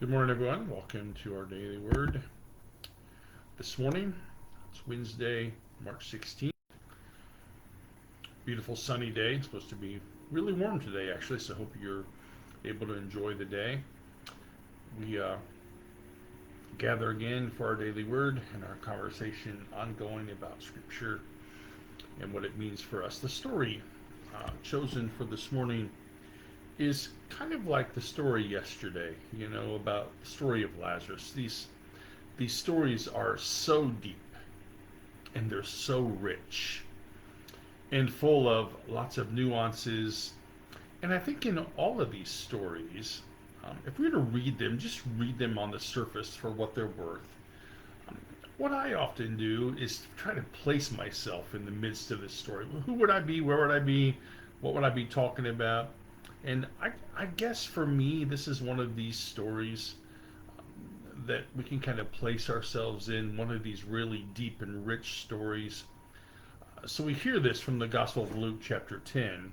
Good morning, everyone. Welcome to our daily word this morning. It's Wednesday, March 16th. Beautiful sunny day. It's supposed to be really warm today, actually, so I hope you're able to enjoy the day. We gather again for our daily word and our conversation ongoing about Scripture and what it means for us. The story chosen for this morning is kind of like the story yesterday, about the story of Lazarus. These stories are so deep and they're so rich and full of lots of nuances. And I think in all of these stories, if we were to read them, just read them on the surface for what they're worth. What I often do is try to place myself in the midst of this story. Who would I be? Where would I be? What would I be talking about? And I guess for me, this is one of these stories that we can kind of place ourselves in, one of these really deep and rich stories. So we hear this from the Gospel of Luke, chapter 10.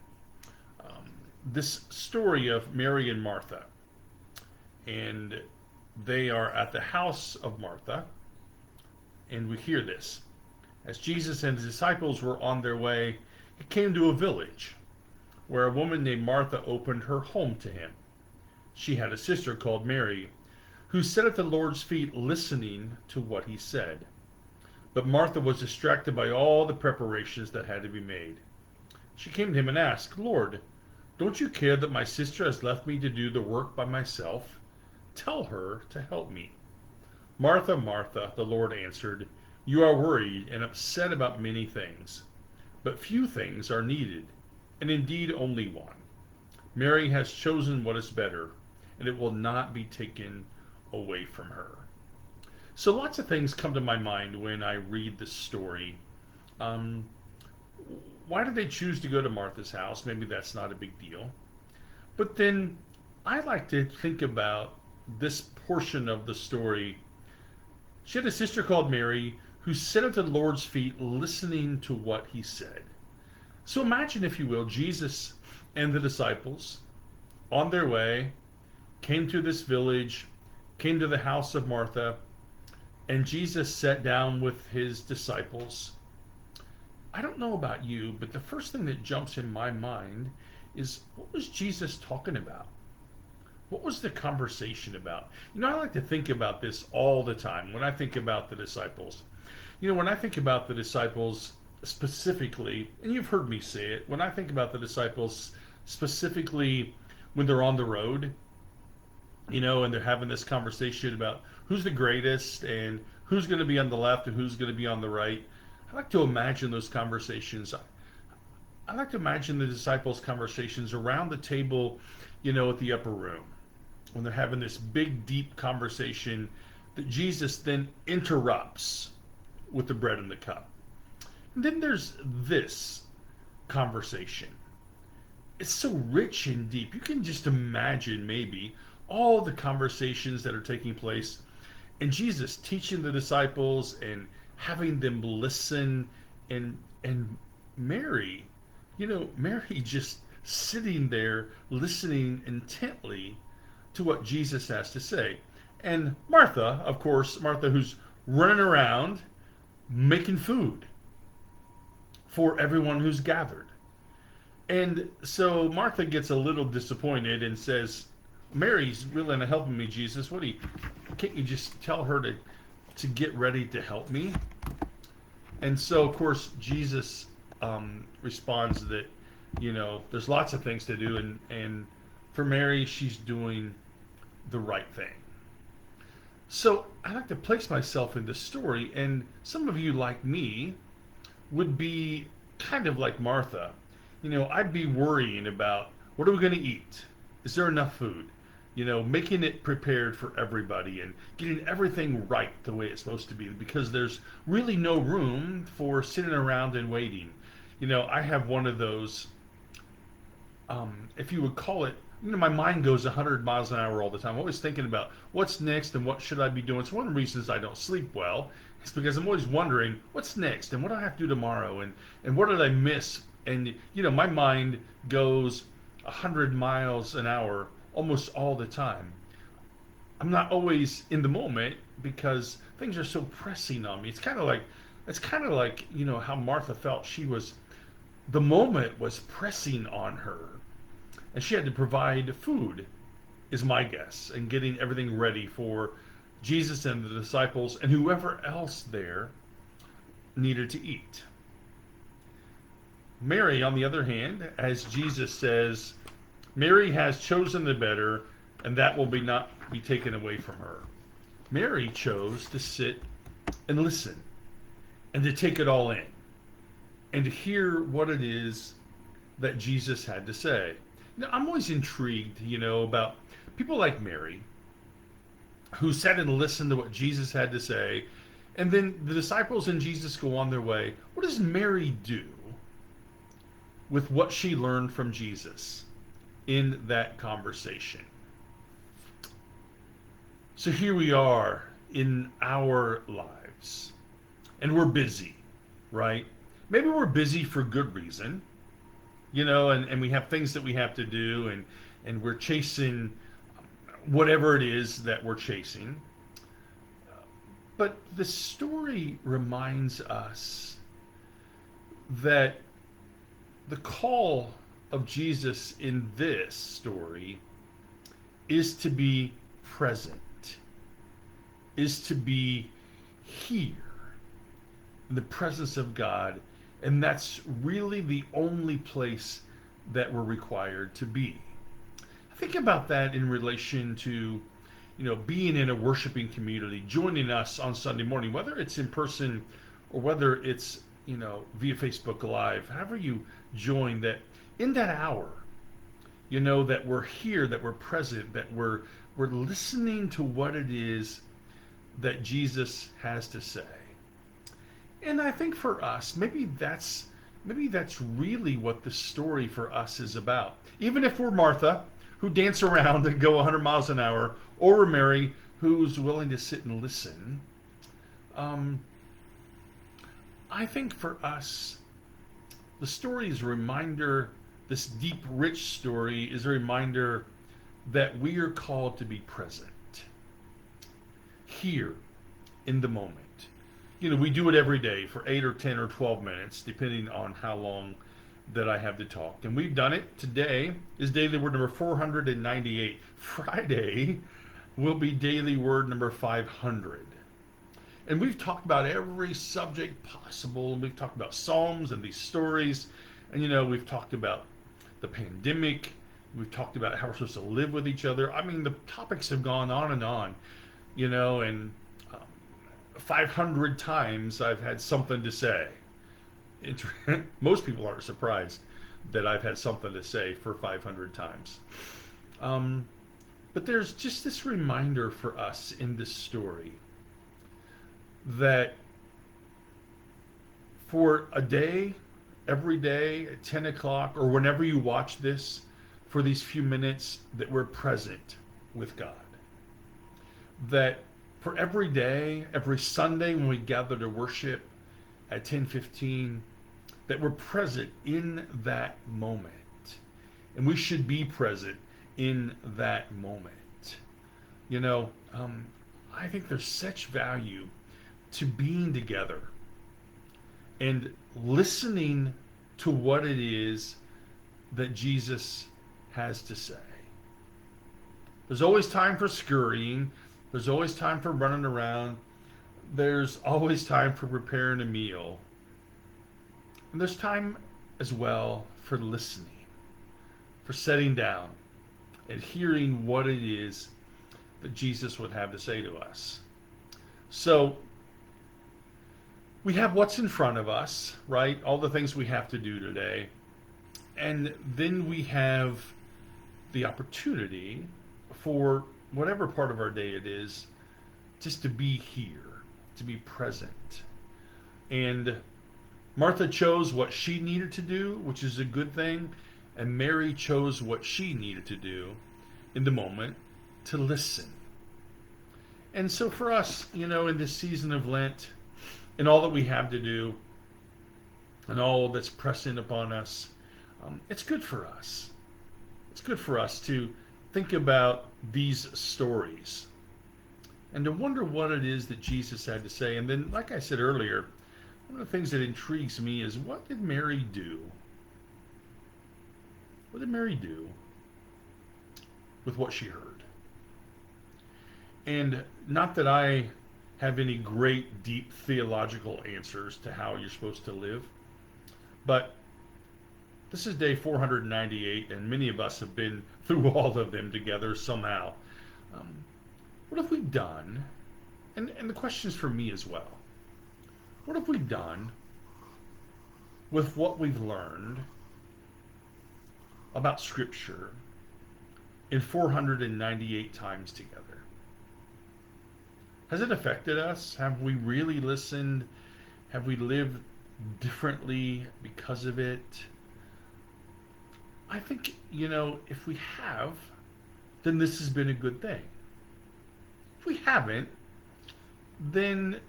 This story of Mary and Martha. And they are at the house of Martha. And we hear this. As Jesus and his disciples were on their way, he came to a village where a woman named Martha opened her home to him. She had a sister called Mary, who sat at the Lord's feet listening to what he said. But Martha was distracted by all the preparations that had to be made. She came to him and asked, "Lord, don't you care that my sister has left me to do the work by myself? Tell her to help me." "Martha, Martha," the Lord answered, "you are worried and upset about many things, but few things are needed, and indeed only one. Mary has chosen what is better, and it will not be taken away from her." So lots of things come to my mind when I read this story. Um, why did they choose to go to Martha's house? Maybe that's not a big deal. But then I like to think about this portion of the story. She had a sister called Mary who sat at the Lord's feet listening to what he said. So imagine, if you will, Jesus and the disciples on their way came to this village, came to the house of Martha, and Jesus sat down with his disciples. I don't know about you, but the first thing that jumps in my mind is, what was Jesus talking about? What was the conversation about? I like to think about this all the time when I think about the disciples. When I think about the disciples specifically, and you've heard me say it, when I think about the disciples specifically when they're on the road, and they're having this conversation about who's the greatest and who's going to be on the left and who's going to be on the right. I like to imagine those conversations. I like to imagine the disciples' conversations around the table, at the upper room, when they're having this big, deep conversation that Jesus then interrupts with the bread and the cup. And then there's this conversation. It's so rich and deep. You can just imagine maybe all the conversations that are taking place, and Jesus teaching the disciples and having them listen, and Mary, Mary just sitting there listening intently to what Jesus has to say. And Martha, of course, Martha, who's running around making food for everyone who's gathered. And so Martha gets a little disappointed and says, "Mary's willing to help me, Jesus. Can't you just tell her to get ready to help me?" And so, of course, Jesus responds that, there's lots of things to do, and for Mary, she's doing the right thing. So I like to place myself in this story, and some of you, like me, would be kind of like Martha. I'd be worrying about, what are we going to eat? Is there enough food? Making it prepared for everybody and getting everything right the way it's supposed to be, because there's really no room for sitting around and waiting. I have one of those, if you would call it, my mind goes 100 miles an hour all the time. I'm always thinking about what's next and what should I be doing. It's one of the reasons I don't sleep well. It's because I'm always wondering what's next and what do I have to do tomorrow, and what did I miss. And my mind goes 100 miles an hour almost all the time. I'm not always in the moment because things are so pressing on me. It's kind of like how Martha felt. The moment was pressing on her, and she had to provide food, is my guess, and getting everything ready for Jesus and the disciples and whoever else there needed to eat. Mary, on the other hand, as Jesus says, Mary has chosen the better, and that will be not be taken away from her. Mary chose to sit and listen and to take it all in and to hear what it is that Jesus had to say. Now, I'm always intrigued, about people like Mary who sat and listened to what Jesus had to say, and then the disciples and Jesus go on their way. What does Mary do with what she learned from Jesus in that conversation? So here we are in our lives, and we're busy, right? Maybe we're busy for good reason, and we have things that we have to do, and we're chasing whatever it is that we're chasing. But the story reminds us that the call of Jesus in this story is to be present, is to be here in the presence of God. And that's really the only place that we're required to be. Think about that in relation to, being in a worshiping community, joining us on Sunday morning, whether it's in person or whether it's, via Facebook Live, however you join, that in that hour, that we're here, that we're present, that we're listening to what it is that Jesus has to say. And I think for us, maybe that's really what the story for us is about. Even if we're Martha, who dance around and go 100 miles an hour, or we're Mary, who's willing to sit and listen, I think for us, the story is a reminder, this deep, rich story is a reminder that we are called to be present, here, in the moment. We do it every day for 8 or 10 or 12 minutes, depending on how long that I have to talk. And we've done it. Today is daily word number 498. Friday will be daily word number 500. And we've talked about every subject possible. We've talked about Psalms and these stories. And, we've talked about the pandemic. We've talked about how we're supposed to live with each other. I mean, the topics have gone on, and 500 times I've had something to say. Most people aren't surprised that I've had something to say for 500 times. But there's just this reminder for us in this story that for a day, every day at 10 o'clock, or whenever you watch this, for these few minutes, that we're present with God. That for every day, every Sunday when we gather to worship at 10:15, that we're present in that moment. And we should be present in that moment. I think there's such value to being together and listening to what it is that Jesus has to say. There's always time for scurrying. There's always time for running around. There's always time for preparing a meal. And there's time as well for listening, for sitting down and hearing what it is that Jesus would have to say to us. So we have what's in front of us, right? All the things we have to do today. And then we have the opportunity for whatever part of our day it is, just to be here, to be present. And Martha chose what she needed to do, which is a good thing, and Mary chose what she needed to do in the moment, to listen. And so for us, in this season of Lent, and all that we have to do, and all that's pressing upon us, it's good for us. It's good for us to think about these stories and to wonder what it is that Jesus had to say. And then, like I said earlier, one of the things that intrigues me is, what did Mary do? What did Mary do with what she heard? And not that I have any great, deep theological answers to how you're supposed to live, but this is day 498, and many of us have been through all of them together somehow. Um, what have we done? And the question is for me as well. What have we done with what we've learned about Scripture in 498 times together? Has it affected us? Have we really listened? Have we lived differently because of it? I think, if we have, then this has been a good thing. If we haven't, then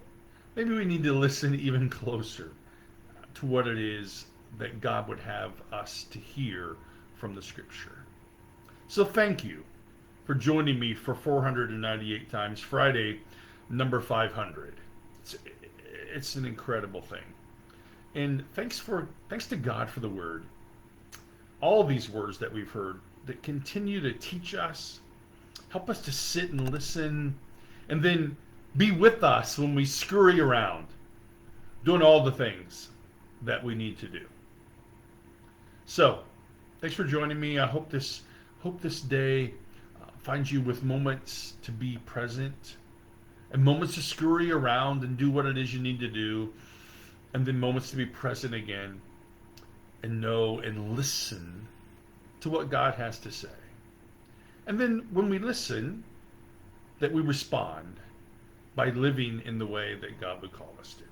maybe we need to listen even closer to what it is that God would have us to hear from the Scripture. So thank you for joining me for 498 times, Friday, number 500. It's an incredible thing. And thanks to God for the Word. All these words that we've heard that continue to teach us, help us to sit and listen, and then be with us when we scurry around, doing all the things that we need to do. So, thanks for joining me. I hope this day finds you with moments to be present, and moments to scurry around and do what it is you need to do, and then moments to be present again and know and listen to what God has to say. And then when we listen, that we respond by living in the way that God would call us to.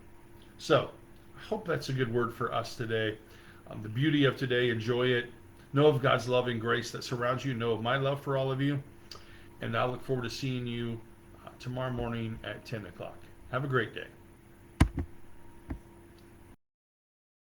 So, I hope that's a good word for us today. The beauty of today, enjoy it. Know of God's love and grace that surrounds you. Know of my love for all of you. And I look forward to seeing you tomorrow morning at 10 o'clock. Have a great day.